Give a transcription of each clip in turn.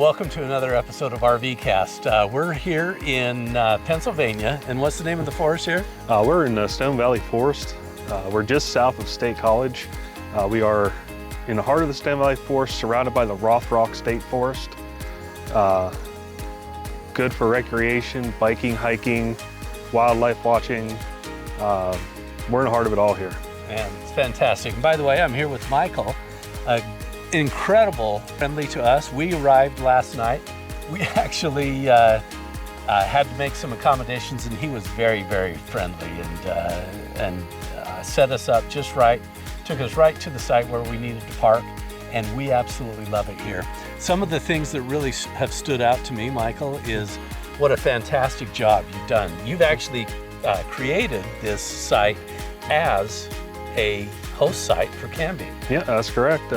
welcome to another episode of RVCast. We're here in Pennsylvania, and what's the name of the forest here? We're in the Stone Valley Forest. We're just south of State College. We are in the heart of the Stone Valley Forest, surrounded by the Rothrock State Forest. Good for recreation, biking, hiking, wildlife watching. We're in the heart of it all here. And it's fantastic. And by the way, I'm here with Michael. Incredible, friendly to us. We arrived last night. We actually had to make some accommodations, and he was very, very friendly and set us up just right. Took us right to the site where we needed to park, and we absolutely love it here. Some of the things that really have stood out to me, Michael, is what a fantastic job you've done. You've actually created this site as a host site for camping. Yeah, that's correct.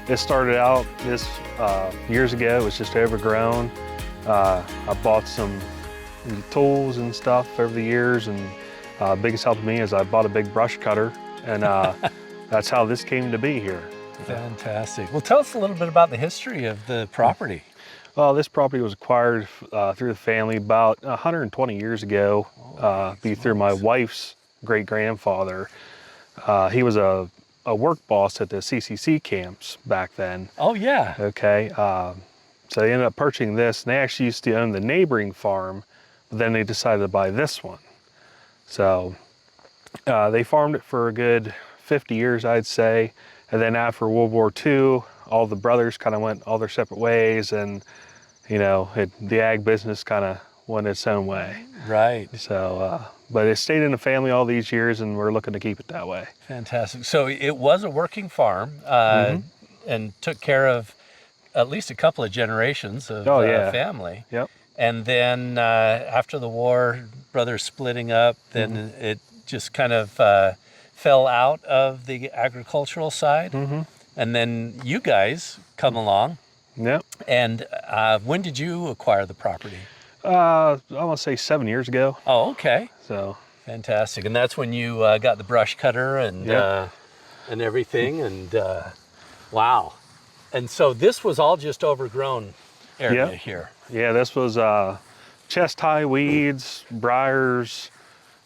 It started out years ago. It was just overgrown. I bought some tools and stuff over the years, and biggest help to me is I bought a big brush cutter, and that's how this came to be here. Fantastic. Well, tell us a little bit about the history of the property. Well, this property was acquired through the family about 120 years ago, through my wife's great-grandfather. He was a work boss at the CCC camps back then. Oh, yeah. Okay. So they ended up purchasing this, and they actually used to own the neighboring farm, but then they decided to buy this one. So they farmed it for a good 50 years, I'd say. And then after World War II, all the brothers kind of went all their separate ways, and, you know, the ag business kind of went its own way. Right. So, but it stayed in the family all these years, and we're looking to keep it that way. Fantastic. So it was a working farm and took care of at least a couple of generations of family. Yep. And then after the war, brothers splitting up, then it just kind of fell out of the agricultural side. And then you guys come along. Yep. And when did you acquire the property? I want to say 7 years ago. Oh, okay. So fantastic. And that's when you got the brush cutter and everything, and wow. And so this was all just overgrown area here. Yeah, this was chest high weeds, briars,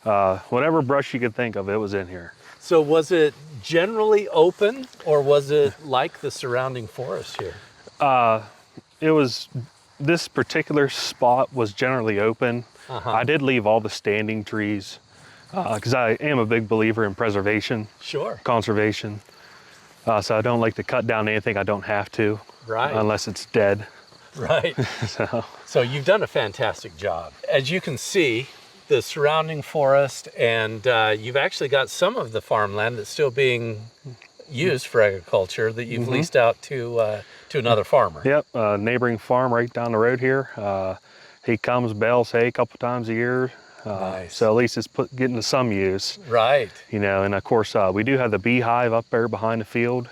whatever brush you could think of, it was in here. So was it generally open, or was it like the surrounding forest here? It was, this particular spot was generally open. I did leave all the standing trees because I am a big believer in preservation. Sure. Conservation. So I don't like to cut down anything I don't have to. Right. Unless it's dead. Right. So you've done a fantastic job. As you can see, the surrounding forest, and you've actually got some of the farmland that's still being used for agriculture that you've leased out to another farmer. Yep, a neighboring farm right down the road here. He comes, bales hay a couple times a year. Nice. So at least it's getting to some use. Right. You know, and of course we do have the beehive up there behind the field.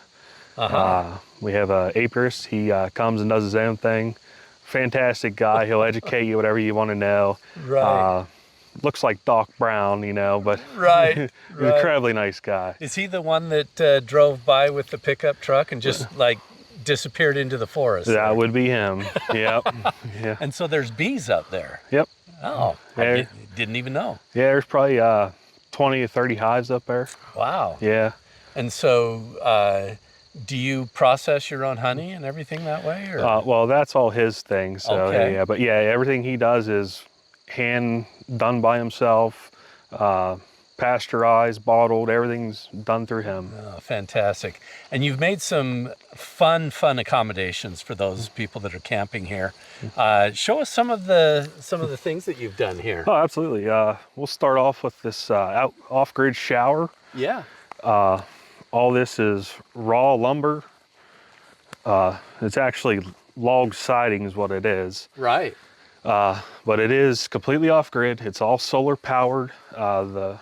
We have a apiarist. He comes and does his own thing. Fantastic guy. He'll educate you whatever you want to know. Right. Looks like Doc Brown, you know, but right. He's an incredibly nice guy. Is he the one that drove by with the pickup truck and just like disappeared into the forest? That would be him. Yep. Yeah. And so there's bees up there. Yep. Oh, I didn't even know. Yeah, there's probably 20 to 30 hives up there. Wow. Yeah. And so do you process your own honey and everything that way? Or? Well, that's all his thing. So okay. Yeah, but yeah, everything he does is hand done by himself, pasteurized, bottled, everything's done through him. Oh, fantastic. And you've made some fun accommodations for those people that are camping here. Show us some of the things that you've done here. Oh, absolutely. We'll start off with this off-grid shower. Yeah. All this is raw lumber. It's actually log siding is what it is. Right. But it is completely off-grid. It's all solar powered. The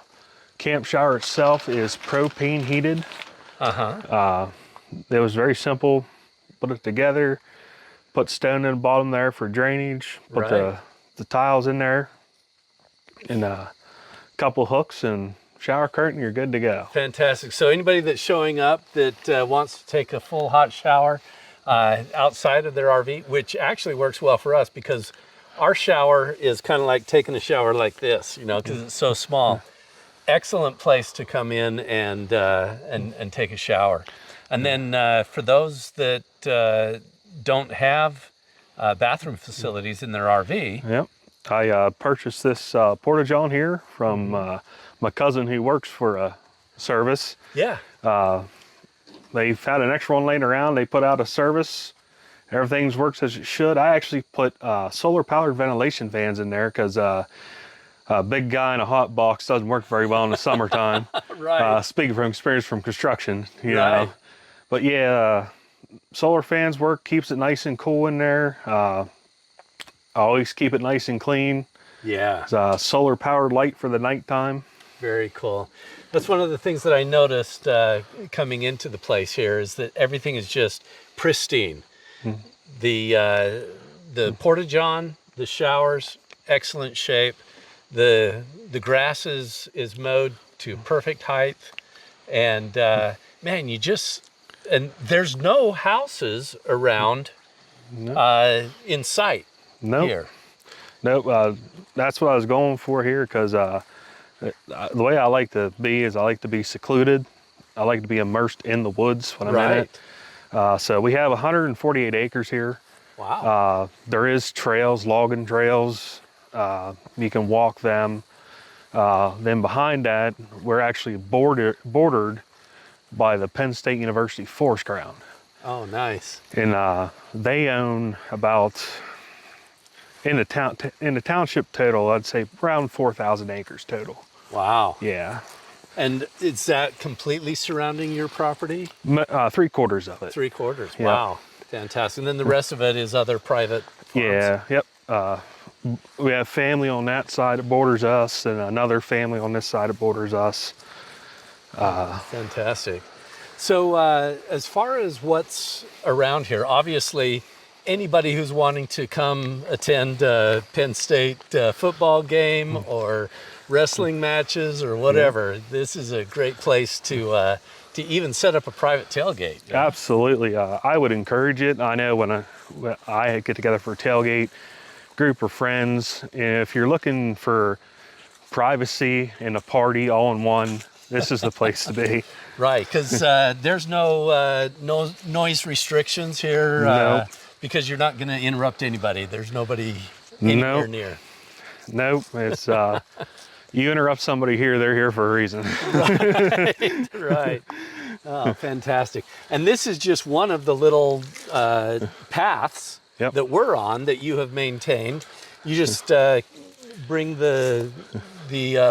camp shower itself is propane heated. It was very simple. Put it together, put stone in the bottom there for drainage, put the tiles in there, and a couple hooks and shower curtain, you're good to go. Fantastic. So anybody that's showing up that wants to take a full hot shower, outside of their RV, which actually works well for us because our shower is kind of like taking a shower like this, because it's so small. Excellent place to come in and take a shower. And then for those that don't have bathroom facilities in their RV. Yep. I purchased this porta-john here from my cousin who works for a service. Yeah. They've had an extra one laying around. They put out a service. Everything works as it should. I actually put solar-powered ventilation fans in there because a big guy in a hot box doesn't work very well in the summertime. Right. Speaking from experience from construction, you Right. know. But yeah, solar fans work, keeps it nice and cool in there. I always keep it nice and clean. Yeah. It's a solar-powered light for the nighttime. Very cool. That's one of the things that I noticed coming into the place here is that everything is just pristine. The porta-john, the showers, excellent shape. The grass is mowed to perfect height. And man, and there's no houses around in sight here. Nope. That's what I was going for here because the way I like to be is I like to be secluded. I like to be immersed in the woods when I'm in it. So we have 148 acres here. Wow. There is trails, logging trails. You can walk them. Then behind that, we're actually bordered by the Penn State University Forest Ground. Oh, nice. And they own about, in the township total, I'd say around 4,000 acres total. Wow. Yeah. And is that completely surrounding your property? 3/4 of it. 3/4. Yeah. Wow. Fantastic. And then the rest of it is other private farms. Yeah. Yep. We have family on that side that borders us, and another family on this side that borders us. Fantastic. So as far as what's around here, obviously anybody who's wanting to come attend a Penn State football game or wrestling matches or whatever, this is a great place to even set up a private tailgate. Yeah? Absolutely. I would encourage it. I know when I get together for a tailgate, group of friends, if you're looking for privacy and a party all in one, this is the place to be. Right, because there's no noise restrictions here. No. Because you're not going to interrupt anybody. There's nobody anywhere near. Nope. It's you interrupt somebody here, they're here for a reason. Right. Oh, fantastic. And this is just one of the little paths that we're on that you have maintained. You just bring the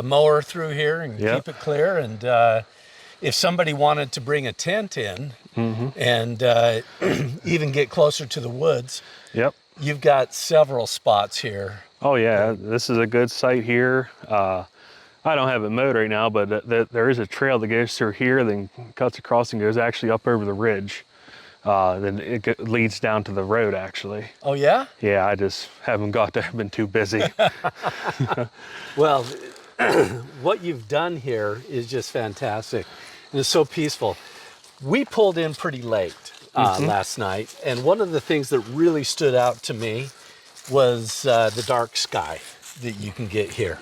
mower through here and keep it clear. And if somebody wanted to bring a tent in and even get closer to the woods, you've got several spots here. Oh yeah, this is a good site here. I don't have it mowed right now, but there is a trail that goes through here, then cuts across and goes actually up over the ridge. Then it leads down to the road actually. Oh yeah? Yeah, I just haven't got there, been too busy. Well, what you've done here is just fantastic. And it's so peaceful. We pulled in pretty late last night, and one of the things that really stood out to me was the dark sky that you can get here.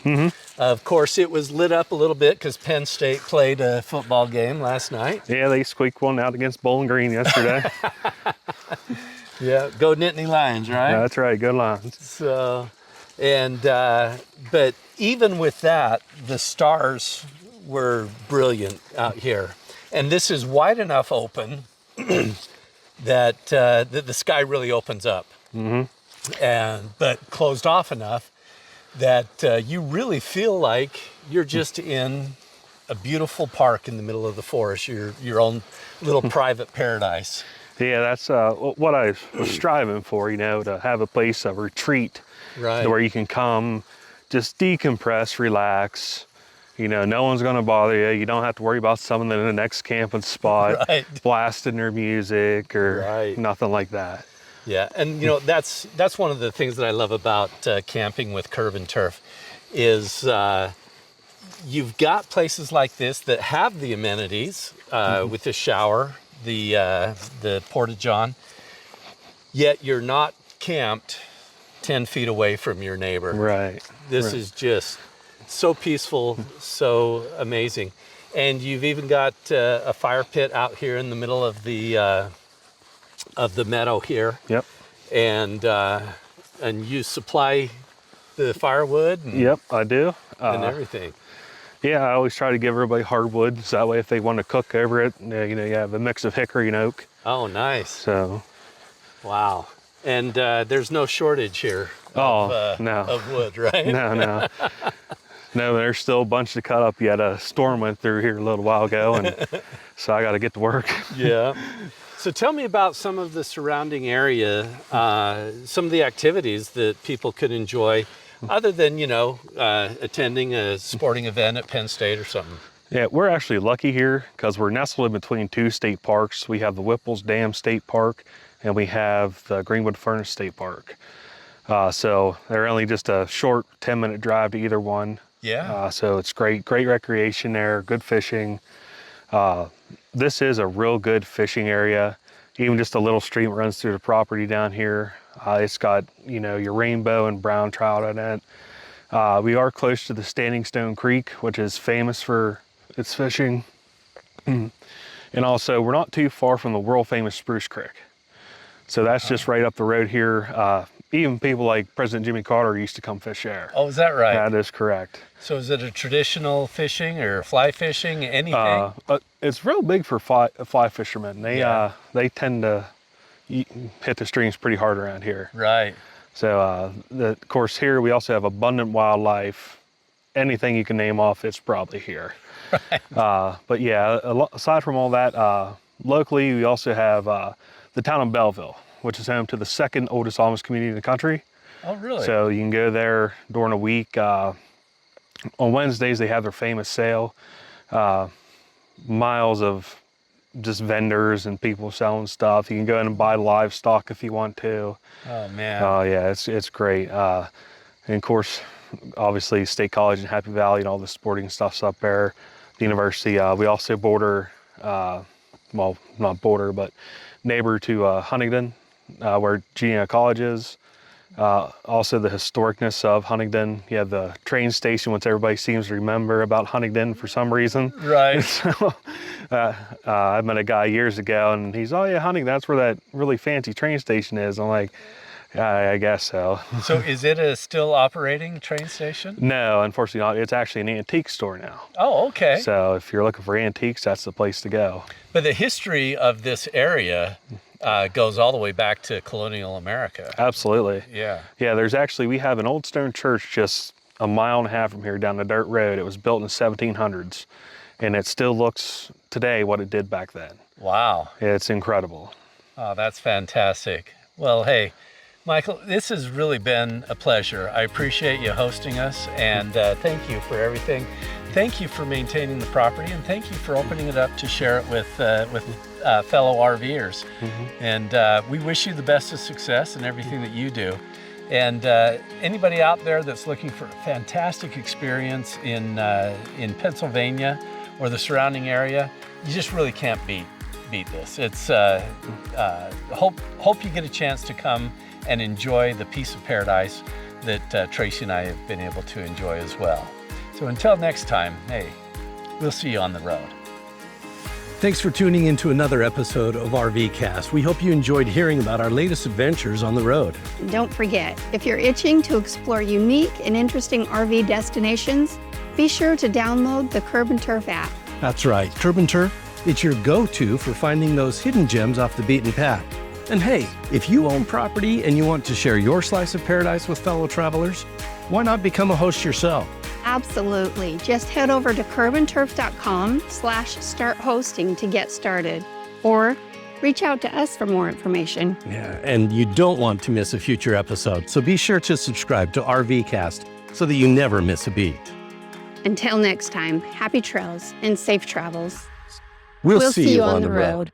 Of course, it was lit up a little bit because Penn State played a football game last night. Yeah, they squeaked one out against Bowling Green yesterday. Yeah, go Nittany Lions, right? Yeah, that's right, good Lions. So, and but even with that, the stars were brilliant out here. And this is wide enough open that the sky really opens up. But closed off enough that you really feel like you're just in a beautiful park in the middle of the forest, your own little private paradise. Yeah, that's what I was striving for, to have a place of retreat where you can come, just decompress, relax. No one's going to bother you. You don't have to worry about someone in the next camping spot blasting their music or nothing like that. Yeah, and that's one of the things that I love about camping with CurbNTurf is you've got places like this that have the amenities with the shower, the porta-john, yet you're not camped 10 feet away from your neighbor. Right. This is just so peaceful, so amazing. And you've even got a fire pit out here in the middle of the meadow here. Yep. And you supply the firewood? And, yep, I do. And everything. Yeah, I always try to give everybody hardwood, so that way if they want to cook over it, you have a mix of hickory and oak. Oh, nice. So. Wow. And there's no shortage here of wood, right? No. No, there's still a bunch to cut up yet. A storm went through here a little while ago, and so I got to get to work. Yeah. So tell me about some of the surrounding area, some of the activities that people could enjoy other than, attending a sporting event at Penn State or something. Yeah, we're actually lucky here because we're nestled in between two state parks. We have the Whipple's Dam State Park, and we have the Greenwood Furnace State Park. So they're only just a short 10-minute drive to either one. Yeah. So it's great recreation there, good fishing. This is a real good fishing area. Even just a little stream runs through the property down here. It's got, your rainbow and brown trout in it. We are close to the Standing Stone Creek, which is famous for its fishing. And also, we're not too far from the world famous Spruce Creek. So that's just right up the road here. Even people like President Jimmy Carter used to come fish there. Oh, is that right? That is correct. So is it a traditional fishing or fly fishing, anything? It's real big for fly fishermen. They tend to hit the streams pretty hard around here. Right. So, of course, here we also have abundant wildlife. Anything you can name off, it's probably here. Right. But yeah, aside from all that, locally we also have the town of Belleville, which is home to the second oldest Amish community in the country. Oh, really? So you can go there during a week. On Wednesdays, they have their famous sale. Miles of just vendors and people selling stuff. You can go in and buy livestock if you want to. Oh, man. Oh, yeah, it's great. And of course, obviously, State College and Happy Valley and all the sporting stuff's up there. The university, we also border, well, not border, but neighbor to Huntingdon, where Junior College is. Also the historicness of Huntingdon. You have the train station, which everybody seems to remember about Huntingdon for some reason. Right. So, I met a guy years ago and he's, oh yeah, Huntingdon, that's where that really fancy train station is. I'm like, I guess so. So is it a still operating train station? No, unfortunately not. It's actually an antique store now. Oh, okay. So if you're looking for antiques, that's the place to go. But the history of this area goes all the way back to colonial America. Absolutely. Yeah. Yeah, we have an old stone church just a mile and a half from here down the dirt road. It was built in the 1700s, and it still looks today what it did back then. Wow. It's incredible. Oh, that's fantastic. Well, hey, Michael, this has really been a pleasure. I appreciate you hosting us, and thank you for everything. Thank you for maintaining the property, and thank you for opening it up to share it with fellow RVers. Mm-hmm. And we wish you the best of success in everything that you do. And anybody out there that's looking for a fantastic experience in Pennsylvania or the surrounding area, you just really can't beat this. It's hope you get a chance to come and enjoy the piece of paradise that Tracy and I have been able to enjoy as well. So until next time, hey, we'll see you on the road. Thanks for tuning in to another episode of RVCast. We hope you enjoyed hearing about our latest adventures on the road. And don't forget, if you're itching to explore unique and interesting RV destinations, be sure to download the CurbNTurf app. That's right, CurbNTurf, it's your go-to for finding those hidden gems off the beaten path. And hey, if you own property and you want to share your slice of paradise with fellow travelers, why not become a host yourself? Absolutely. Just head over to curbntturf.com/start hosting to get started. Or reach out to us for more information. Yeah, and you don't want to miss a future episode, so be sure to subscribe to RVCast so that you never miss a beat. Until next time, happy trails and safe travels. We'll see you on the road.